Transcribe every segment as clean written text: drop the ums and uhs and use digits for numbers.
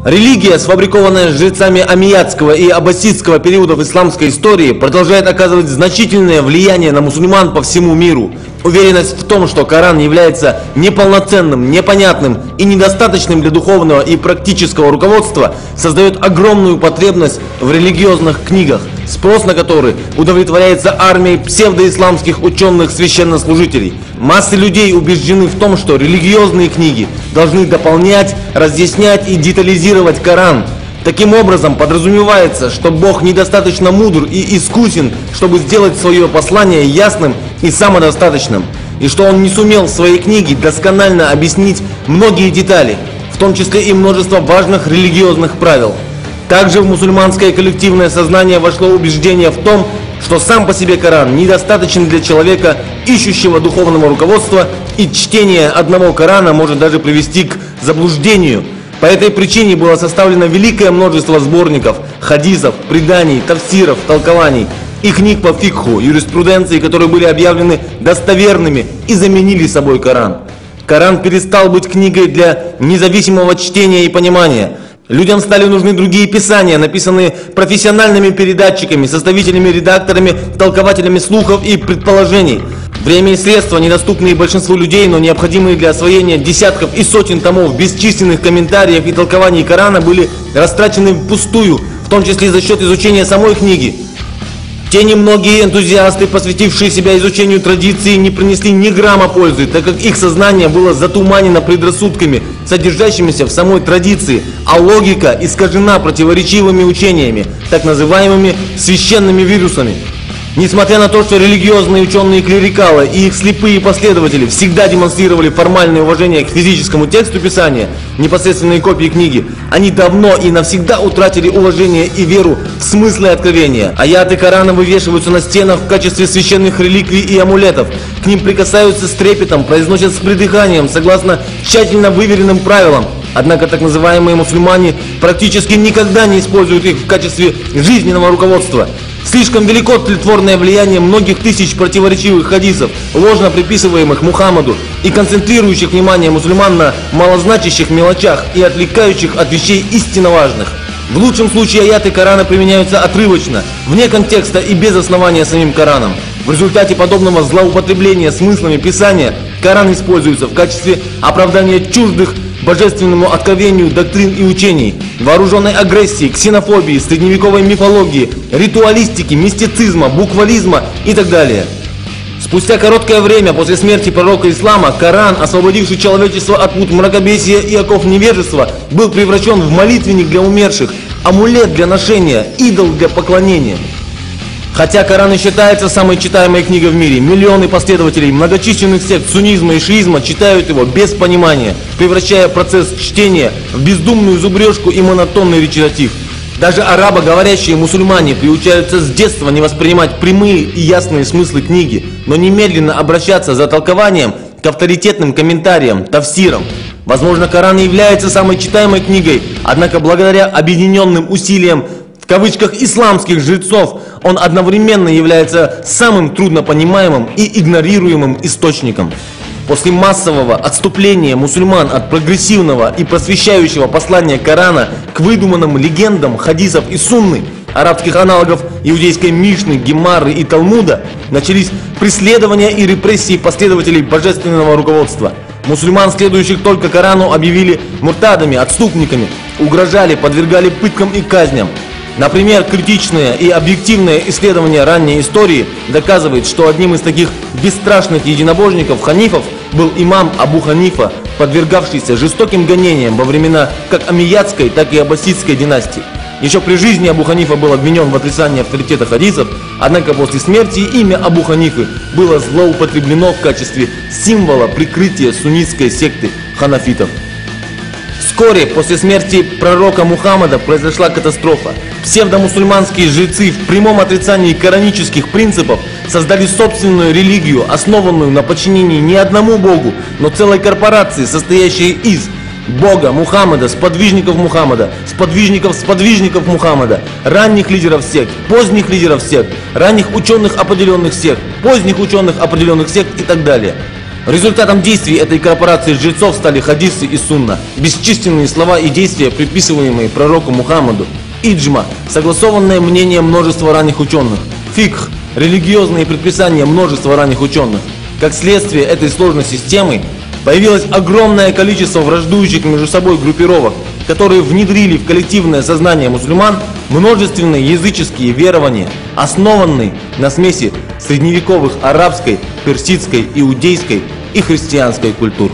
Религия, сфабрикованная жрецами аммиядского и аббасидского периодов исламской истории, продолжает оказывать значительное влияние на мусульман по всему миру. Уверенность в том, что Коран является неполноценным, непонятным и недостаточным для духовного и практического руководства, создает огромную потребность в религиозных книгах, спрос на которые удовлетворяется армией псевдоисламских ученых-священнослужителей. Массы людей убеждены в том, что религиозные книги должны дополнять, разъяснять и детализировать Коран. Таким образом, подразумевается, что Бог недостаточно мудр и искусен, чтобы сделать свое послание ясным и самодостаточным, и что Он не сумел в своей книге досконально объяснить многие детали, в том числе и множество важных религиозных правил. Также в мусульманское коллективное сознание вошло убеждение в том, что сам по себе Коран недостаточен для человека, ищущего духовного руководства, и чтение одного Корана может даже привести к заблуждению. По этой причине было составлено великое множество сборников, хадисов, преданий, тафсиров, толкований и книг по фикху, юриспруденции, которые были объявлены достоверными и заменили собой Коран. Коран перестал быть книгой для независимого чтения и понимания. Людям стали нужны другие писания, написанные профессиональными передатчиками, составителями, редакторами, толкователями слухов и предположений. Время и средства, недоступные большинству людей, но необходимые для освоения десятков и сотен томов бесчисленных комментариев и толкований Корана, были растрачены впустую, в том числе за счет изучения самой книги. Те немногие энтузиасты, посвятившие себя изучению традиции, не принесли ни грамма пользы, так как их сознание было затуманено предрассудками, содержащимися в самой традиции, а логика искажена противоречивыми учениями, так называемыми священными вирусами. Несмотря на то, что религиозные ученые-клерикалы и их слепые последователи всегда демонстрировали формальное уважение к физическому тексту Писания, непосредственные копии книги, они давно и навсегда утратили уважение и веру в смыслы откровения. Аяты Корана вывешиваются на стенах в качестве священных реликвий и амулетов. К ним прикасаются с трепетом, произносят с придыханием, согласно тщательно выверенным правилам. Однако так называемые мусульмане практически никогда не используют их в качестве жизненного руководства. Слишком велико тлетворное влияние многих тысяч противоречивых хадисов, ложно приписываемых Мухаммаду и концентрирующих внимание мусульман на малозначащих мелочах и отвлекающих от вещей истинно важных. В лучшем случае аяты Корана применяются отрывочно, вне контекста и без основания самим Кораном. В результате подобного злоупотребления смыслами Писания Коран используется в качестве оправдания чуждых божественному откровению доктрин и учений, вооруженной агрессии, ксенофобии, средневековой мифологии, ритуалистики, мистицизма, буквализма и так далее. Спустя короткое время после смерти пророка ислама, Коран, освободивший человечество от пут мракобесия и оков невежества, был превращен в молитвенник для умерших, амулет для ношения, идол для поклонения. Хотя Коран и считается самой читаемой книгой в мире, миллионы последователей многочисленных сект суннизма и шиизма читают его без понимания, превращая процесс чтения в бездумную зубрежку и монотонный речитатив. Даже арабоговорящие мусульмане приучаются с детства не воспринимать прямые и ясные смыслы книги, но немедленно обращаться за толкованием к авторитетным комментариям, тафсирам. Возможно, Коран и является самой читаемой книгой, однако благодаря объединенным усилиям в кавычках исламских жрецов, он одновременно является самым труднопонимаемым и игнорируемым источником. После массового отступления мусульман от прогрессивного и просвещающего послания Корана к выдуманным легендам хадисов и сунны, арабских аналогов иудейской Мишны, Гемары и Талмуда, начались преследования и репрессии последователей божественного руководства. Мусульман, следующих только Корану, объявили муртадами, отступниками, угрожали, подвергали пыткам и казням. Например, критичное и объективное исследование ранней истории доказывает, что одним из таких бесстрашных единобожников ханифов был имам Абу Ханифа, подвергавшийся жестоким гонениям во времена как аммиядской, так и аббасидской династий. Еще при жизни Абу Ханифа был обвинен в отрицании авторитета хадисов, однако после смерти имя Абу Ханифы было злоупотреблено в качестве символа прикрытия суннитской секты ханафитов. Вскоре после смерти пророка Мухаммада произошла катастрофа. Псевдомусульманские жрецы в прямом отрицании коранических принципов создали собственную религию, основанную на подчинении не одному богу, но целой корпорации, состоящей из Бога, Мухаммада, сподвижников Мухаммада, сподвижников Мухаммада, ранних лидеров сект, поздних лидеров сект, ранних ученых определенных сект, поздних ученых определенных сект и так далее. Результатом действий этой корпорации жрецов стали хадисы и сунна, бесчисленные слова и действия, приписываемые пророку Мухаммаду, иджма, согласованное мнение множества ранних ученых, фикх, религиозные предписания множества ранних ученых. Как следствие этой сложной системы появилось огромное количество враждующих между собой группировок, которые внедрили в коллективное сознание мусульман множественные языческие верования, основанные на смеси средневековых арабской, персидской, иудейской и христианской культур.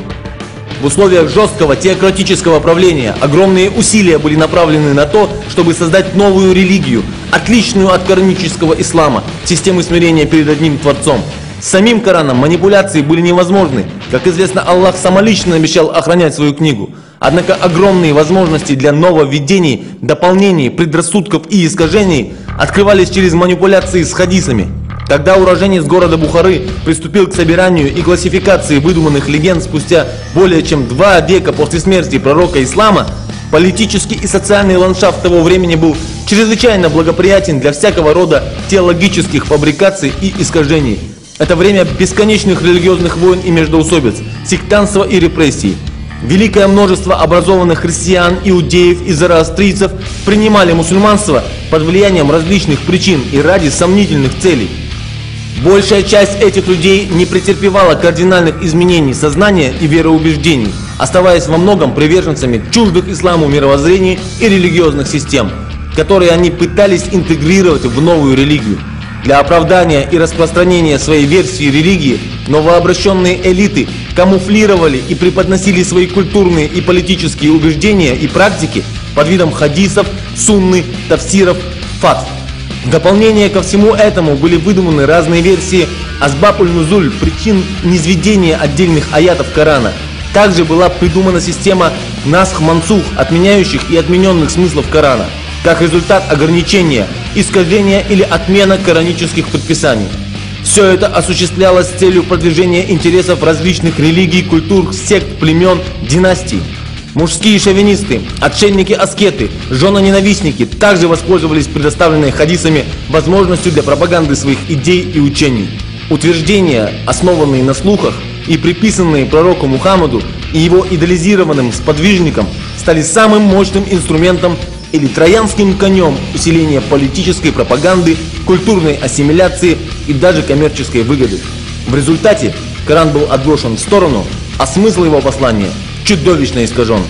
В условиях жесткого теократического правления огромные усилия были направлены на то, чтобы создать новую религию, отличную от коранического ислама, системы смирения перед одним Творцом. С самим Кораном манипуляции были невозможны. Как известно, Аллах самолично обещал охранять свою книгу. Однако огромные возможности для нововведений, дополнений, предрассудков и искажений открывались через манипуляции с хадисами. Когда уроженец города Бухары приступил к собиранию и классификации выдуманных легенд спустя более чем 2 века после смерти пророка ислама, политический и социальный ландшафт того времени был чрезвычайно благоприятен для всякого рода теологических фабрикаций и искажений. Это время бесконечных религиозных войн и междоусобиц, сектантства и репрессий. Великое множество образованных христиан, иудеев и зороастрийцев принимали мусульманство под влиянием различных причин и ради сомнительных целей. Большая часть этих людей не претерпевала кардинальных изменений сознания и вероубеждений, оставаясь во многом приверженцами чуждых исламу мировоззрений и религиозных систем, которые они пытались интегрировать в новую религию. Для оправдания и распространения своей версии религии новообращенные элиты камуфлировали и преподносили свои культурные и политические убеждения и практики под видом хадисов, сунны, тафсиров, фатв. В дополнение ко всему этому были выдуманы разные версии асбаб-уль-нузуль, причин низведения отдельных аятов Корана. Также была придумана система насх-мансух, отменяющих и отмененных смыслов Корана, как результат ограничения, искажения или отмена коранических предписаний. Все это осуществлялось с целью продвижения интересов различных религий, культур, сект, племен, династий. Мужские шовинисты, отшельники-аскеты, жены-ненавистники также воспользовались предоставленной хадисами возможностью для пропаганды своих идей и учений. Утверждения, основанные на слухах и приписанные пророку Мухаммаду и его идеализированным сподвижникам, стали самым мощным инструментом или троянским конем усиления политической пропаганды, культурной ассимиляции и даже коммерческой выгоды. В результате Коран был отброшен в сторону, а смысл его послания чудовищно искажен.